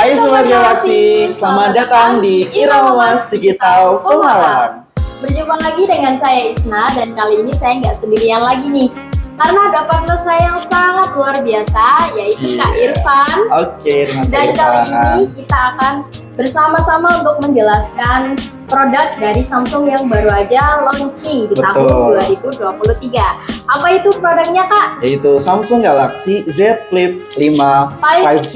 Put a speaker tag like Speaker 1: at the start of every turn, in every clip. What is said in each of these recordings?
Speaker 1: Hai Sobat Galaksi, selamat datang di Irama Mas Digital Pemalang.
Speaker 2: Berjumpa lagi dengan saya Isna, dan kali ini saya nggak sendirian lagi nih. Karena ada partner saya yang sangat luar biasa, yaitu Kak Irfan.
Speaker 1: Oke, dengan
Speaker 2: Dan kali ini kita akan bersama-sama untuk menjelaskan produk dari Samsung yang baru aja launching di tahun 2023. Apa itu produknya, Kak?
Speaker 1: Yaitu Samsung Galaxy Z Flip 5 5G.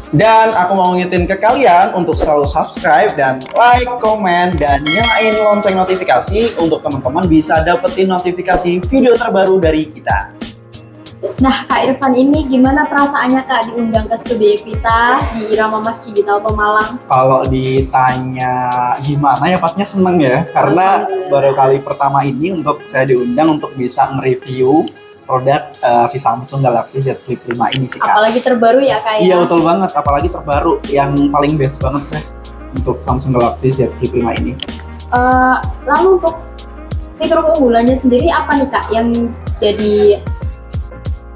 Speaker 1: Dan aku mau ngingetin ke kalian untuk selalu subscribe dan like, komen, dan nyalain lonceng notifikasi untuk teman-teman bisa dapetin notifikasi video terbaru dari kita.
Speaker 2: Nah, Kak Irfan, ini gimana perasaannya Kak diundang ke studio kita di Irama Mas Digital Pemalang?
Speaker 1: Kalau ditanya gimana ya pastinya seneng ya, karena baru kali pertama ini untuk saya diundang untuk bisa nge-review produk si Samsung Galaxy Z Flip 5 ini sih, Kak.
Speaker 2: Apalagi terbaru ya, Kak?
Speaker 1: Iya, betul banget. Apalagi terbaru, yang paling best banget deh untuk Samsung Galaxy Z Flip 5 ini.
Speaker 2: Lalu untuk fitur keunggulannya sendiri apa nih, Kak, yang jadi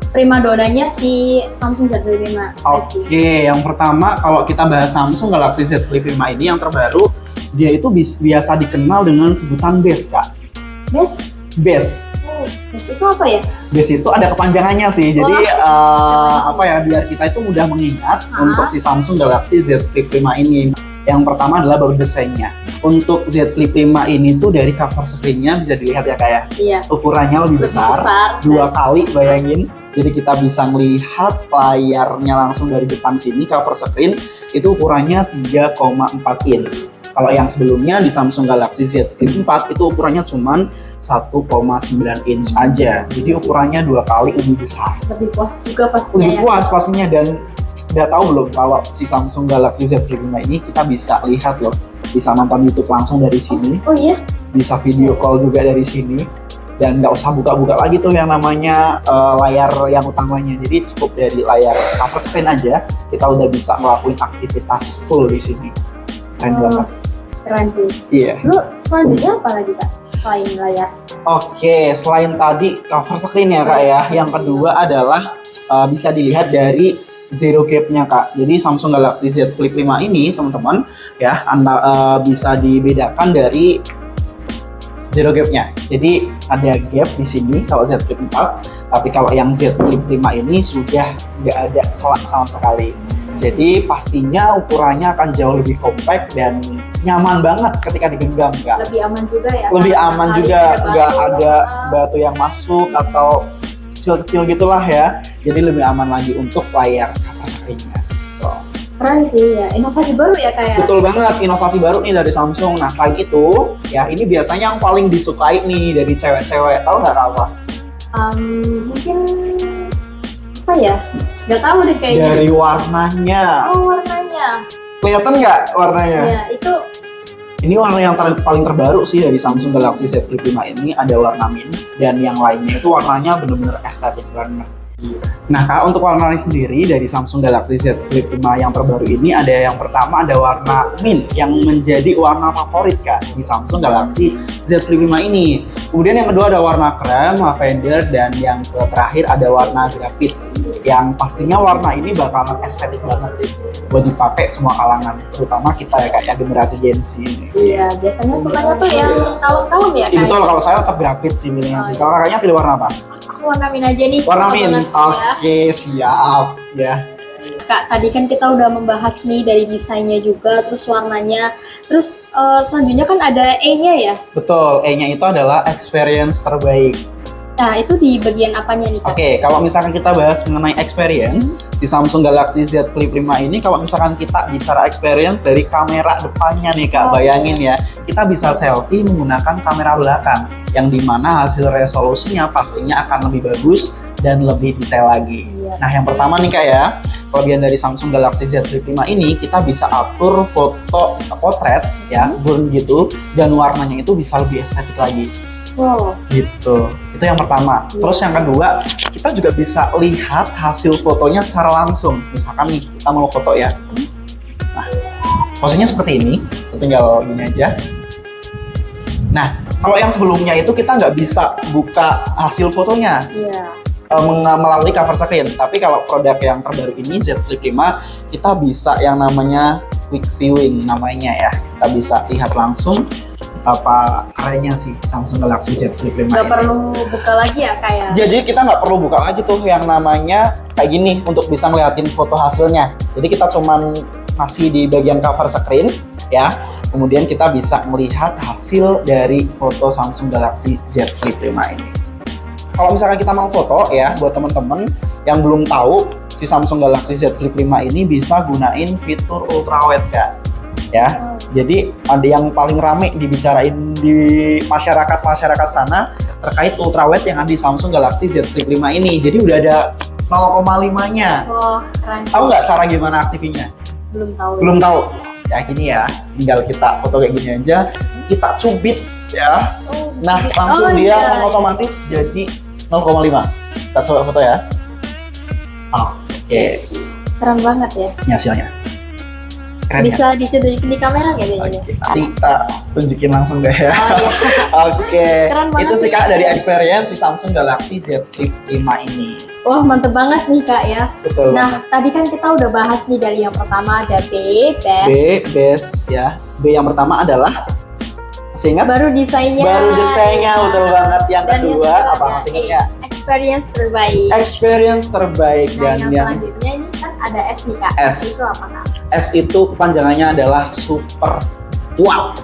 Speaker 2: primadonanya si Samsung Z Flip 5?
Speaker 1: Oke, yang pertama kalau kita bahas Samsung Galaxy Z Flip 5 ini yang terbaru, dia itu biasa dikenal dengan sebutan best, Kak.
Speaker 2: Best?
Speaker 1: Best.
Speaker 2: Best itu apa ya?
Speaker 1: Best itu ada kepanjangannya sih, jadi apa ya, biar kita itu mudah mengingat untuk si Samsung Galaxy Z Flip 5 ini. Yang pertama adalah baru desainnya. Untuk Z Flip 5 ini tuh dari cover screen-nya bisa dilihat ya, kayak ukurannya lebih besar 2 kali, bayangin. Jadi kita bisa melihat layarnya langsung dari depan sini. Cover screen itu ukurannya 3,4 inch. Kalau yang sebelumnya di Samsung Galaxy Z Flip 4 itu ukurannya cuman 1,9 inch aja. Jadi ukurannya 2 kali lebih besar.
Speaker 2: Lebih puas juga pastinya.
Speaker 1: Lebih puas pastinya. Dan udah tahu belum kalau si Samsung Galaxy Z Flip 5 ini kita bisa lihat loh, bisa nonton YouTube langsung dari sini.
Speaker 2: Oh iya?
Speaker 1: Bisa video call juga dari sini. Dan nggak usah buka-buka lagi tuh yang namanya layar yang utamanya. Jadi cukup dari layar cover screen aja kita udah bisa ngelakuin aktivitas full di sini. Keren banget.
Speaker 2: Keren sih.
Speaker 1: Iya.
Speaker 2: Lalu selanjutnya apa lagi, Kak, selain layar?
Speaker 1: Oke, selain tadi cover screen ya, Kak ya. Yang kedua adalah bisa dilihat dari zero gap-nya, Kak. Jadi Samsung Galaxy Z Flip 5 ini teman-teman ya, Anda bisa dibedakan dari zero gap-nya. Jadi ada gap di sini kalau Z Flip 4, tapi kalau yang Z Flip 5 ini sudah nggak ada celah sama sekali. Jadi pastinya ukurannya akan jauh lebih compact dan nyaman banget ketika digenggam, Kak.
Speaker 2: Lebih aman juga ya?
Speaker 1: Lebih aman juga, nggak ada batu yang masuk atau kecil-kecil gitulah ya. Jadi lebih aman lagi untuk layar cover screen-nya.
Speaker 2: Keren sih ya, inovasi baru ya, kayak.
Speaker 1: Betul banget, inovasi baru nih dari Samsung. Nah, selain itu ya, ini biasanya yang paling disukai nih dari cewek-cewek. Tahu nggak apa?
Speaker 2: Mungkin apa ya? Nggak tahu deh kayaknya.
Speaker 1: Dari warnanya.
Speaker 2: Oh, warnanya.
Speaker 1: Kelihatan nggak warnanya?
Speaker 2: Ya, itu.
Speaker 1: Ini warna yang paling terbaru sih dari Samsung Galaxy Z Flip 5 ini, ada warna mint, dan yang lainnya itu warnanya bener-bener estetik banget. Nah, Kak, untuk warna sendiri dari Samsung Galaxy Z Flip 5 yang terbaru ini ada yang pertama ada warna mint yang menjadi warna favorit, Kak, di Samsung Galaxy Z Flip 5 ini. Kemudian yang kedua ada warna krem, lavender, dan yang terakhir ada warna grafit. Yang pastinya warna ini bakalan estetik banget sih buat dipakai semua kalangan, terutama kita ya, kayak generasi Gen Z ini.
Speaker 2: Iya, biasanya sukanya tuh yang kalem-kalem ya, Kak.
Speaker 1: Betul, kalau saya tetap grafit sih milihnya sih. Kalau kakaknya pilih warna apa?
Speaker 2: Aku warna mint aja nih.
Speaker 1: Warna mint.
Speaker 2: Ya.
Speaker 1: Oke, siap ya.
Speaker 2: Kak, tadi kan kita udah membahas nih dari desainnya juga, terus warnanya, terus selanjutnya kan ada E-nya ya?
Speaker 1: Betul, E-nya itu adalah experience terbaik.
Speaker 2: Nah, itu di bagian apanya nih, Kak?
Speaker 1: Oke, kalau misalkan kita bahas mengenai experience di Samsung Galaxy Z Flip 5 ini, kalau misalkan kita bicara experience dari kamera depannya nih, Kak, bayangin ya, kita bisa selfie menggunakan kamera belakang, yang dimana hasil resolusinya pastinya akan lebih bagus dan lebih detail lagi. Nah, yang pertama nih, Kak ya, kelebihan dari Samsung Galaxy Z Flip 5 ini, kita bisa atur foto potret ya, burn gitu, dan warnanya itu bisa lebih estetik lagi.
Speaker 2: Wow.
Speaker 1: Gitu. Kita Itu yang pertama. Terus yang kedua, kita juga bisa lihat hasil fotonya secara langsung. Misalkan nih, kita mau foto ya. Nah, posisinya seperti ini. Kita tinggal gini aja. Nah, kalau yang sebelumnya itu kita nggak bisa buka hasil fotonya. Melalui cover screen. Tapi kalau produk yang terbaru ini Z Flip 5, kita bisa yang namanya quick viewing namanya ya. Kita bisa lihat langsung apa kerennya sih Samsung Galaxy Z Flip 5
Speaker 2: Nggak
Speaker 1: ini.
Speaker 2: perlu buka lagi ya kayak.
Speaker 1: Jadi kita nggak perlu buka lagi tuh yang namanya kayak gini untuk bisa ngeliatin foto hasilnya. Jadi kita cuman masih di bagian cover screen ya. Kemudian kita bisa melihat hasil dari foto Samsung Galaxy Z Flip 5 ini. Kalau misalkan kita mau foto ya, buat teman-teman yang belum tahu, si Samsung Galaxy Z Flip 5 ini bisa gunain fitur ultrawide ya. Jadi ada yang paling rame dibicarain di masyarakat sana terkait ultrawide yang ada di Samsung Galaxy Z Flip 5 ini. Jadi udah ada 0,5-nya.
Speaker 2: Wah, keren.
Speaker 1: Tahu nggak cara gimana aktifinya?
Speaker 2: Belum tahu.
Speaker 1: Belum tahu. Ya gini ya, tinggal kita foto kayak gini aja, kita cubit ya. Nah, langsung dia otomatis jadi 0,5. Kita coba foto ya. Oke.
Speaker 2: Keren banget ya.
Speaker 1: Ini hasilnya. Keren ya?
Speaker 2: Bisa ditunjukin di kamera nggak
Speaker 1: Oke,
Speaker 2: jadinya?
Speaker 1: nanti kita tunjukin langsung deh ya.
Speaker 2: Oh, iya.
Speaker 1: Oke.
Speaker 2: Keren banget
Speaker 1: Itu sih
Speaker 2: sih.
Speaker 1: Kak dari experience si Samsung Galaxy Z Flip 5 ini.
Speaker 2: Wah, mantep banget nih Kak ya.
Speaker 1: Betul.
Speaker 2: Nah, tadi kan kita udah bahas nih dari yang pertama ada best.
Speaker 1: best ya. B yang pertama adalah masih ingat?
Speaker 2: Baru desainnya.
Speaker 1: Baru desainnya, betul banget. Yang
Speaker 2: Dan
Speaker 1: kedua apa
Speaker 2: ada
Speaker 1: masih ingat ya?
Speaker 2: Experience terbaik.
Speaker 1: Experience terbaik.
Speaker 2: Nah,
Speaker 1: Dan
Speaker 2: yang
Speaker 1: yang
Speaker 2: selanjutnya ini kan ada S nih Kak.
Speaker 1: S.
Speaker 2: Itu apa Kak?
Speaker 1: S itu kepanjangannya adalah super. Wow,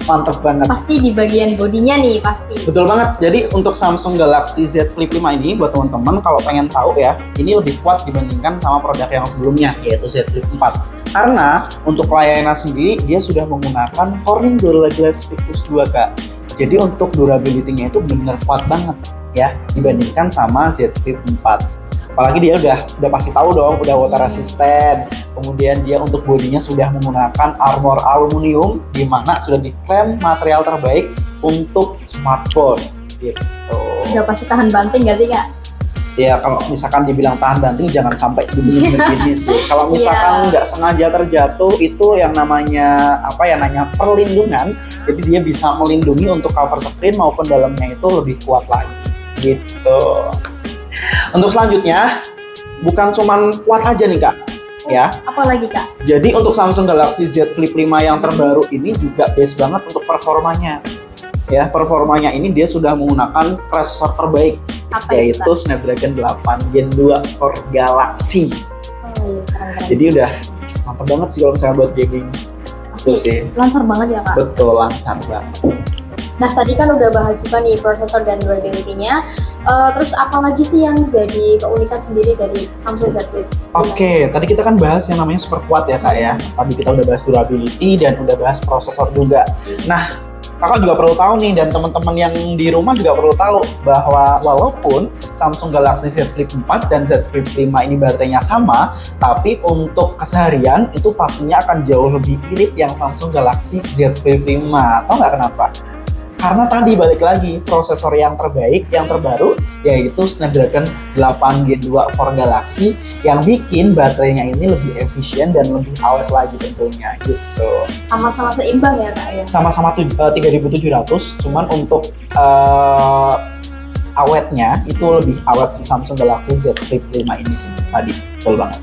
Speaker 1: mantep banget.
Speaker 2: Pasti di bagian bodinya nih pasti.
Speaker 1: Betul banget. Jadi untuk Samsung Galaxy Z Flip 5 ini buat teman-teman kalau pengen tahu ya, ini lebih kuat dibandingkan sama produk yang sebelumnya yaitu Z Flip 4. Karena untuk pelayanannya sendiri dia sudah menggunakan Corning Gorilla Glass Victus 2 Kak. Jadi untuk durability-nya itu benar kuat banget ya dibandingkan sama Z Flip 4. Apalagi dia udah pasti tahu dong, udah water resistant. Kemudian dia untuk bodinya sudah menggunakan armor aluminium, di mana sudah diklaim material terbaik untuk smartphone. Gitu.
Speaker 2: Udah pasti tahan banting gak sih Kak?
Speaker 1: Ya kalau misalkan dibilang tahan banting, jangan sampai begini sih. Kalau misalkan nggak sengaja terjatuh, itu yang namanya perlindungan. Jadi dia bisa melindungi untuk cover screen maupun dalamnya itu lebih kuat lagi. Gitu. Untuk selanjutnya, bukan cuman kuat aja nih Kak, ya.
Speaker 2: Apalagi Kak?
Speaker 1: Jadi untuk Samsung Galaxy Z Flip 5 yang terbaru ini juga best banget untuk performanya. Ya, performanya ini dia sudah menggunakan prosesor terbaik,
Speaker 2: Apa
Speaker 1: yaitu
Speaker 2: itu, Kak?
Speaker 1: Snapdragon 8 Gen 2 for Galaxy.
Speaker 2: Oh iya, keren-keren.
Speaker 1: Jadi udah mantap banget sih kalau misalnya buat gaming. Itu sih.
Speaker 2: Lancar banget ya Kak?
Speaker 1: Betul, lancar banget.
Speaker 2: Nah tadi kan udah bahas juga nih prosesor dan durability-nya. Terus apa lagi sih yang jadi keunikan sendiri dari Samsung Z Flip?
Speaker 1: Oke, tadi kita kan bahas yang namanya super kuat ya Kak ya. Tadi kita udah bahas durability dan udah bahas prosesor juga. Nah, Kakak juga perlu tahu nih, dan teman-teman yang di rumah juga perlu tahu bahwa walaupun Samsung Galaxy Z Flip 4 dan Z Flip 5 ini baterainya sama, tapi untuk keseharian itu pastinya akan jauh lebih irit yang Samsung Galaxy Z Flip 5. Tahu nggak kenapa? Karena tadi balik lagi prosesor yang terbaik, yang terbaru yaitu Snapdragon 8 Gen 2 for Galaxy yang bikin baterainya ini lebih efisien dan lebih awet lagi tentunya gitu.
Speaker 2: Sama-sama seimbang ya Kak ya?
Speaker 1: Sama-sama 3700, cuman untuk awetnya itu lebih awet si Samsung Galaxy Z Flip 5 ini sih tadi. Betul banget.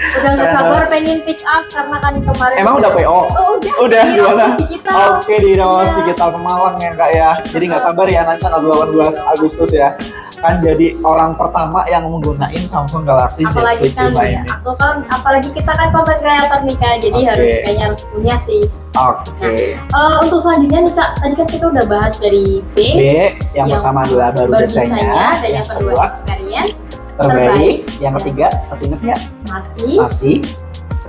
Speaker 2: Udah nggak sabar pengen pick up karena kan kemarin.
Speaker 1: Emang udah PO?
Speaker 2: Oh,
Speaker 1: Udah
Speaker 2: di
Speaker 1: gimana?
Speaker 2: Rawat Digital.
Speaker 1: Oke, di Rawat
Speaker 2: Iya.
Speaker 1: Digital Pemalang ya Kak ya. Jadi nggak sabar ya nanti tanggal 18 Agustus ya. Kan jadi orang pertama yang menggunain Samsung Galaxy Z
Speaker 2: Apalagi
Speaker 1: Flip
Speaker 2: kan
Speaker 1: 5
Speaker 2: ya,
Speaker 1: ini.
Speaker 2: apalagi kita kan content creator nih Kak, jadi
Speaker 1: Oke.
Speaker 2: kayaknya harus punya sih.
Speaker 1: Oke.
Speaker 2: Untuk selanjutnya nih Kak, tadi kan kita udah bahas dari B,
Speaker 1: B yang pertama adalah baru desainnya,
Speaker 2: dan yang kedua experience
Speaker 1: terbaik, yang ketiga masih ingat nggak? Masih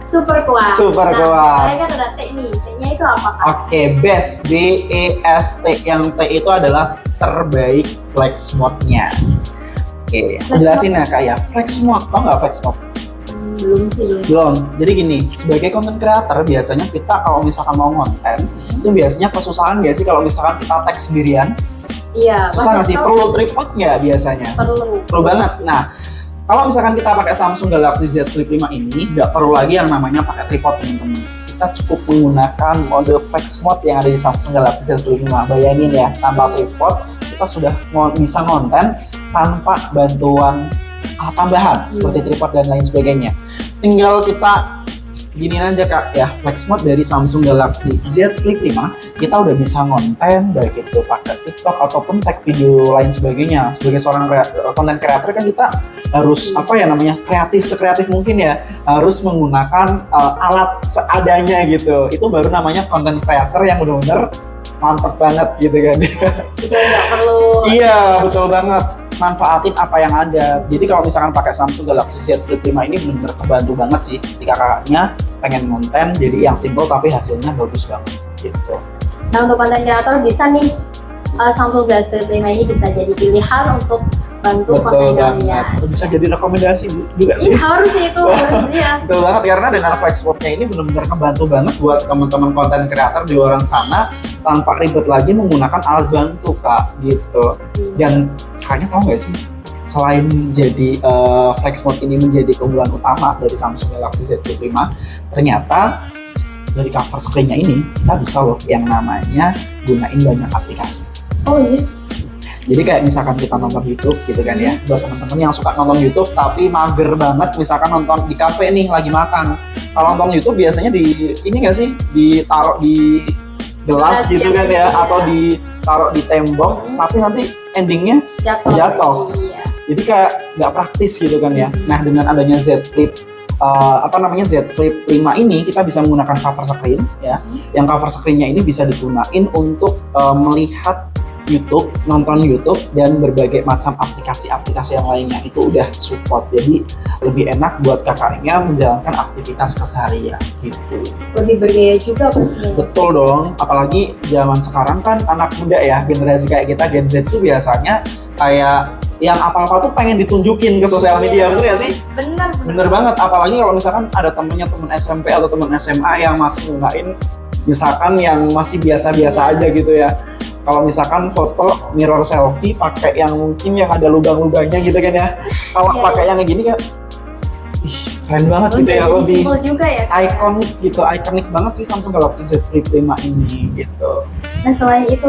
Speaker 2: super kuat.
Speaker 1: Super
Speaker 2: Nah,
Speaker 1: kuat.
Speaker 2: Tadi kan ada T nih, T-nya itu apa Kak?
Speaker 1: Oke, best, BEST. Yang T itu adalah terbaik flex mode-nya. Oke,
Speaker 2: Flex
Speaker 1: jelasin ya Kak ya. Flex mode, tau nggak flex mode?
Speaker 2: Belum sih.
Speaker 1: Belum. Jadi gini, sebagai content creator biasanya kita kalau misalkan mau konten, itu biasanya kesusahan nggak sih kalau misalkan kita tag sendirian?
Speaker 2: Iya.
Speaker 1: Susah nggak sih?
Speaker 2: pasti
Speaker 1: Perlu tripod nggak biasanya?
Speaker 2: Perlu.
Speaker 1: Banget. Nah, kalau misalkan kita pakai Samsung Galaxy Z Flip 5 ini, nggak perlu lagi yang namanya pakai tripod, teman-teman. Kita cukup menggunakan mode flex mode yang ada di Samsung Galaxy Z Flip 5. Bayangin ya, tanpa tripod kita sudah bisa ngonten tanpa bantuan alat tambahan seperti tripod dan lain sebagainya. Tinggal kita giniin aja Kak ya, flex mode dari Samsung Galaxy Z Flip 5 kita udah bisa ngonten, baik itu pakai TikTok ataupun tag video lain sebagainya. Sebagai seorang content creator kan kita harus sekreatif mungkin ya, harus menggunakan alat seadanya gitu. Itu baru namanya content creator yang benar-benar mantap banget gitu kan.
Speaker 2: Juga nggak perlu.
Speaker 1: Iya, betul banget. Manfaatin apa yang ada. Jadi kalau misalkan pakai Samsung Galaxy Z Flip 5 ini benar-benar kebantu banget sih ketika kakaknya pengen konten jadi yang simple tapi hasilnya bagus banget gitu.
Speaker 2: Nah, untuk konten kreator bisa nih Samsung Z Flip 5 ini bisa jadi pilihan untuk bantu konten kalian.
Speaker 1: Bisa jadi rekomendasi juga sih.
Speaker 2: Harus sih itu, ya.
Speaker 1: Betul banget, karena dengan flex mode-nya ini benar-benar kebantu banget buat teman-teman konten kreator di luar sana tanpa ribet lagi menggunakan alat bantu Kak gitu. Dan kayaknya tahu nggak sih, selain jadi flex mode ini menjadi keunggulan utama dari Samsung Galaxy Z Flip 5, ternyata dari cover screen-nya ini kita bisa loh yang namanya gunain banyak aplikasi.
Speaker 2: Oh iya.
Speaker 1: Jadi kayak misalkan kita nonton YouTube gitu kan ya, buat teman-teman yang suka nonton YouTube tapi mager banget, misalkan nonton di cafe nih lagi makan. Kalau nonton YouTube biasanya di ini nggak sih, ditaruh di gelas gitu kan ya, atau ditaruh di tembok, tapi nanti endingnya jatuh.
Speaker 2: Iya.
Speaker 1: Jadi kayak nggak praktis gitu kan ya. Nah, dengan adanya Z Flip Z Flip 5 ini kita bisa menggunakan cover screen ya. Yang cover screen-nya ini bisa digunain untuk melihat YouTube, nonton YouTube dan berbagai macam aplikasi-aplikasi yang lainnya itu udah support. Jadi lebih enak buat kakaknya menjalankan aktivitas keseharian gitu.
Speaker 2: Lebih bergaya juga pastinya.
Speaker 1: Betul dong, apalagi zaman sekarang kan anak muda ya, generasi kayak kita Gen Z itu biasanya kayak yang apa-apa tuh pengen ditunjukin ke sosial media, bener ya sih? Bener banget, apalagi kalau misalkan ada temen SMP atau temen SMA yang masih gunain misalkan yang masih biasa-biasa aja gitu ya. Kalau misalkan foto mirror selfie pakai yang mungkin yang ada lubang-lubangnya gitu kan ya. Kalau pakai yang kayak gini kan keren banget gitu ya, lebih
Speaker 2: juga ya,
Speaker 1: ikonik gitu, ikonik banget sih Samsung Galaxy Z Flip 5 ini gitu.
Speaker 2: Nah, selain itu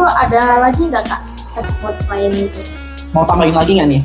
Speaker 2: ada lagi nggak Kak export lain itu?
Speaker 1: Mau tambahin lagi nggak nih?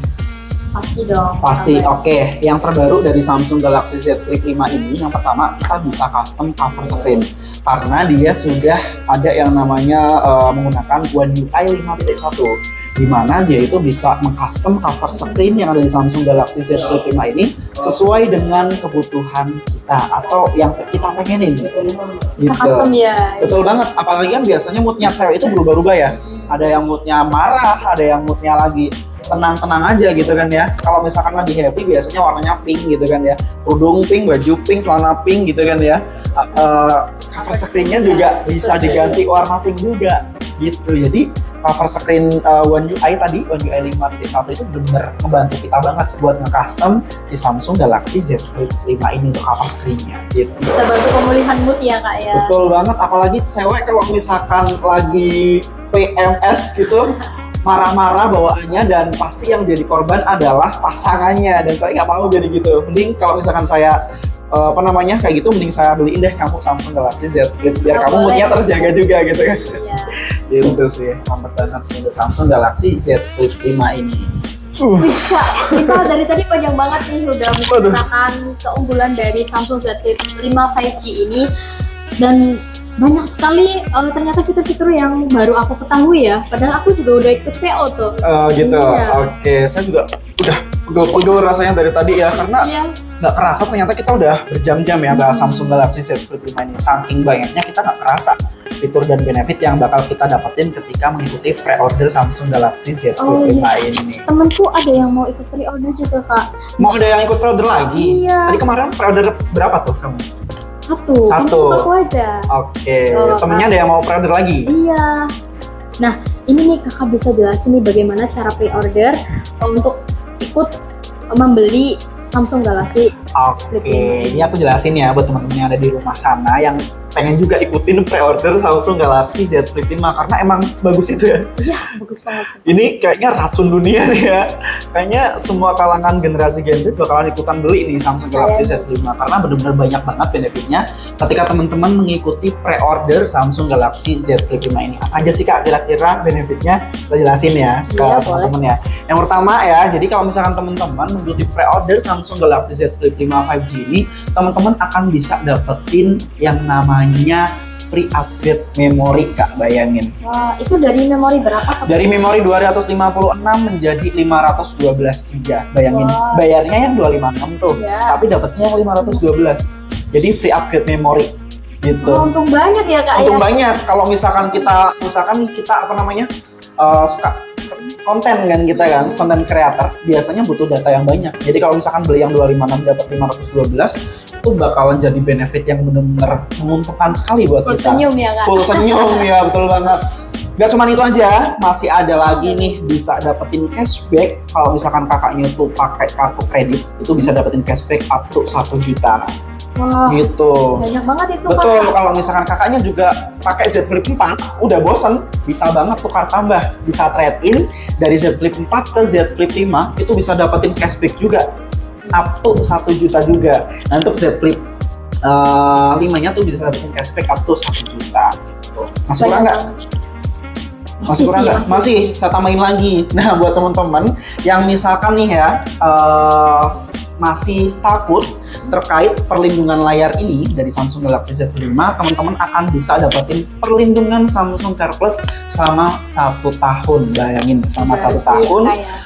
Speaker 2: Pasti dong.
Speaker 1: Pasti, oke. Yang terbaru dari Samsung Galaxy Z Flip 5 ini, yang pertama kita bisa custom cover screen karena dia sudah ada yang namanya menggunakan One UI 5.1 di mana dia itu bisa mengcustom cover screen yang ada di Samsung Galaxy Z Flip 5 ini sesuai dengan kebutuhan kita atau yang kita pengenin gitu.
Speaker 2: Bisa custom ya.
Speaker 1: Betul banget, apalagi kan biasanya moodnya cewek itu berubah-ubah ya. Ada yang moodnya marah, ada yang moodnya lagi tenang-tenang aja gitu kan ya. Kalau misalkan lagi happy biasanya warnanya pink gitu kan ya, kerudung pink, baju pink, celana pink gitu kan ya. Cover screen-nya juga bisa diganti warna pink juga gitu. Jadi cover screen One UI tadi, One UI 5.1 itu benar-benar membantu kita banget buat nge-custom si Samsung Galaxy Z Flip 5 ini untuk cover screen-nya gitu.
Speaker 2: Bisa bantu pemulihan mood ya Kak ya.
Speaker 1: Betul banget, apalagi cewek kalau misalkan lagi PMS gitu marah-marah bawaannya dan pasti yang jadi korban adalah pasangannya, dan saya nggak mau jadi gitu. Mending kalau misalkan saya kayak gitu, mending saya beliin deh kamu Samsung Galaxy Z Flip biar kamu moodnya terjaga juga gitu kan. Iya. Gitu sih, mantap banget sih untuk Samsung Galaxy Z Flip 5 ini.
Speaker 2: Kita dari tadi panjang banget nih udah menggunakan keunggulan dari Samsung Z Flip 5 5G ini, dan banyak sekali ternyata fitur-fitur yang baru aku ketahui ya. Padahal aku juga udah ikut PO tuh.
Speaker 1: Gitu. Iya. Oke, saya juga udah pegel rasanya dari tadi ya, karena nggak kerasa ternyata kita udah berjam-jam ya bahas Samsung Galaxy Z Flip 5 ini. Saking banyaknya kita nggak kerasa fitur dan benefit yang bakal kita dapetin ketika mengikuti pre-order Samsung Galaxy Z Flip 5 ini.
Speaker 2: Temenku ada yang mau ikut pre-order juga Kak.
Speaker 1: Mau ada yang ikut pre-order lagi?
Speaker 2: Iya.
Speaker 1: Tadi kemarin pre-order berapa tuh kamu?
Speaker 2: Satu. Aku aja.
Speaker 1: Oke. Temennya ada yang mau pre-order lagi?
Speaker 2: Iya. Nah, ini nih kakak bisa jelasin nih bagaimana cara pre-order untuk ikut membeli Samsung Galaxy.
Speaker 1: Oke, ini aku jelasin ya buat teman-teman yang ada di rumah sana yang pengen juga ikutin pre-order Samsung Galaxy Z Flip 5 karena emang sebagus itu ya.
Speaker 2: Iya, bagus banget sih.
Speaker 1: Ini kayaknya racun dunia nih ya. Kayaknya semua kalangan generasi Gen Z bakalan ikutan beli nih Samsung Galaxy Z Flip 5 karena benar-benar banyak banget benefitnya ketika teman-teman mengikuti pre-order Samsung Galaxy Z Flip 5 ini. Apa aja sih Kak kira-kira benefitnya? Kita jelasin ya ke teman-teman ya. Yang pertama ya, jadi kalau misalkan teman-teman mengikuti pre-order Samsung Galaxy Z Flip 5 5G ini, teman-teman akan bisa dapetin yang namanya free upgrade memori Kak, bayangin.
Speaker 2: Wah, itu dari memori berapa?
Speaker 1: Dari memori 256 menjadi 512 GB. Bayangin,
Speaker 2: Wow.
Speaker 1: bayarnya yang 256 tuh,
Speaker 2: Ya.
Speaker 1: tapi dapatnya yang 512. Jadi free upgrade memori gitu.
Speaker 2: Oh, untung banyak ya Kak.
Speaker 1: Untung
Speaker 2: ya?
Speaker 1: banyak kalau misalkan kita apa namanya? suka konten kan kita kan, konten kreator biasanya butuh data yang banyak. Jadi kalau misalkan beli yang 256 dapat 512 itu bakalan jadi benefit yang benar-benar menguntungkan sekali buat
Speaker 2: Full
Speaker 1: kita.
Speaker 2: senyum ya Kak.
Speaker 1: Full senyum ya, betul banget. Gak cuma itu aja, masih ada lagi nih bisa dapetin cashback kalau misalkan kakaknya tuh pakai kartu kredit itu bisa dapetin cashback up to 1 juta.
Speaker 2: Wah,
Speaker 1: Gitu.
Speaker 2: banyak banget itu
Speaker 1: Betul,
Speaker 2: Kak.
Speaker 1: kalau misalkan kakaknya juga pakai Z Flip 4, udah bosen, bisa banget tukar tambah, bisa trade in dari Z Flip 4 ke Z Flip 5, itu bisa dapetin cashback juga, up to 1 juta juga. Nah untuk Z Flip 5-nya tuh bisa dapetin cashback up to 1 juta. Gitu. Masih kurang nggak? Masih kurang nggak? Masih, saya tambahin lagi. Nah buat teman-teman yang misalkan nih ya, masih takut terkait perlindungan layar ini dari Samsung Galaxy Z Flip 5, teman-teman akan bisa dapetin perlindungan Samsung Care Plus selama 1 tahun. Bayangin, selama 1 tahun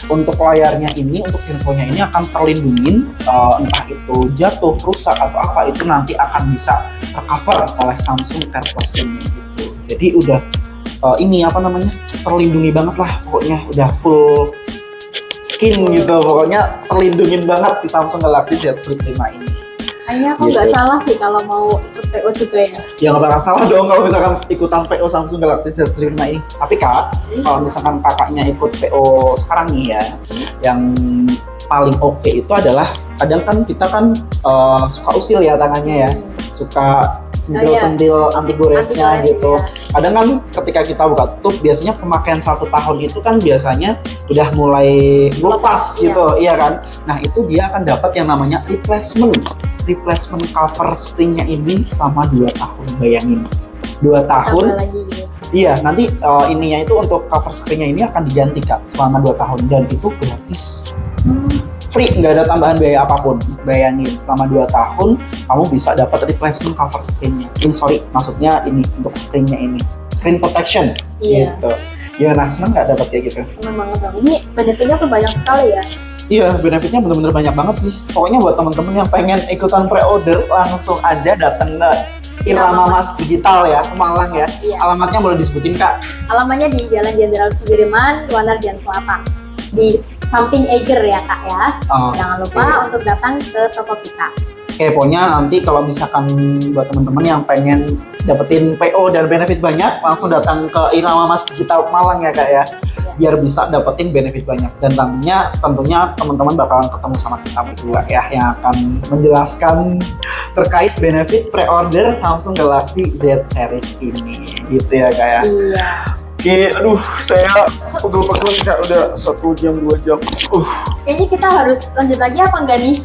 Speaker 1: untuk layarnya ini, untuk infonya ini akan terlindungin, entah itu jatuh, rusak atau apa, itu nanti akan bisa tercover oleh Samsung Care Plus ini gitu. Jadi udah ini apa namanya, terlindungi banget lah pokoknya, udah full skin gitu, pokoknya terlindungin banget si Samsung Galaxy Z Flip 5 ini.
Speaker 2: Kayaknya aku nggak salah sih kalau mau ikut PO juga ya.
Speaker 1: Ya nggak bakal salah dong kalau misalkan ikutan PO Samsung Galaxy Z Flip 5 ini. Tapi Kak, kalau misalkan kakaknya ikut PO sekarang nih ya, yang paling oke itu adalah kadang kan kita kan suka usil ya tangannya ya, suka sentil-sentil anti goresnya gitu. Kadang kan ketika kita buka tutup, biasanya pemakaian 1 tahun itu kan biasanya udah mulai lepas gitu, iya kan? Nah itu dia akan dapat yang namanya replacement cover screen-nya ini selama 2 tahun, bayangin. 2 tahun.
Speaker 2: Lagi, gitu.
Speaker 1: Iya, nanti ininya itu untuk cover screen-nya ini akan diganti Kak selama 2 tahun dan itu gratis. Free, nggak ada tambahan biaya apapun. Bayangin, selama 2 tahun kamu bisa dapat replacement cover screen-nya. Maksudnya ini untuk screen-nya ini. Screen protection.
Speaker 2: Iya.
Speaker 1: Gitu. Gimana, seneng nggak dapat kayak gitu?
Speaker 2: Seneng banget dong. Ini benefitnya tuh banyak sekali ya.
Speaker 1: Iya, benefitnya bener-bener banyak banget sih. Pokoknya buat temen-temen yang pengen ikutan pre-order, langsung aja datang ke Irama Mas Digital ya, ke Malang ya.
Speaker 2: Iya.
Speaker 1: Alamatnya boleh disebutin Kak?
Speaker 2: Alamannya di Jalan Jenderal Sudirman, Wanarjan Selatan. Di samping Eiger ya Kak ya. Jangan lupa untuk datang ke toko kita.
Speaker 1: Oke, pokoknya nanti kalau misalkan buat teman-teman yang pengen dapetin PO dan benefit banyak, langsung datang ke Irama Mas Digital Malang ya Kak ya, biar bisa dapetin benefit banyak. Dan tentunya teman-teman bakalan ketemu sama kita berdua ya, yang akan menjelaskan terkait benefit pre-order Samsung Galaxy Z Series ini, gitu ya Kak ya.
Speaker 2: Iya.
Speaker 1: Oke, aduh saya pegel-pegel Kak, udah 1 jam 2 jam.
Speaker 2: Kayaknya kita harus lanjut lagi apa enggak nih?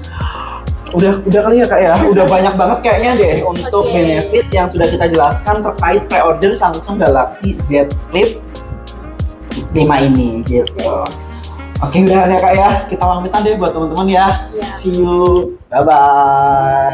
Speaker 1: Udah kali ya Kak ya, udah banyak banget kayaknya deh untuk benefit yang sudah kita jelaskan terkait pre-order Samsung Galaxy Z Flip 5 ini gitu. Oke udah ya Kak ya, kita pamitan deh buat teman-teman ya.
Speaker 2: Iya.
Speaker 1: See you, bye-bye.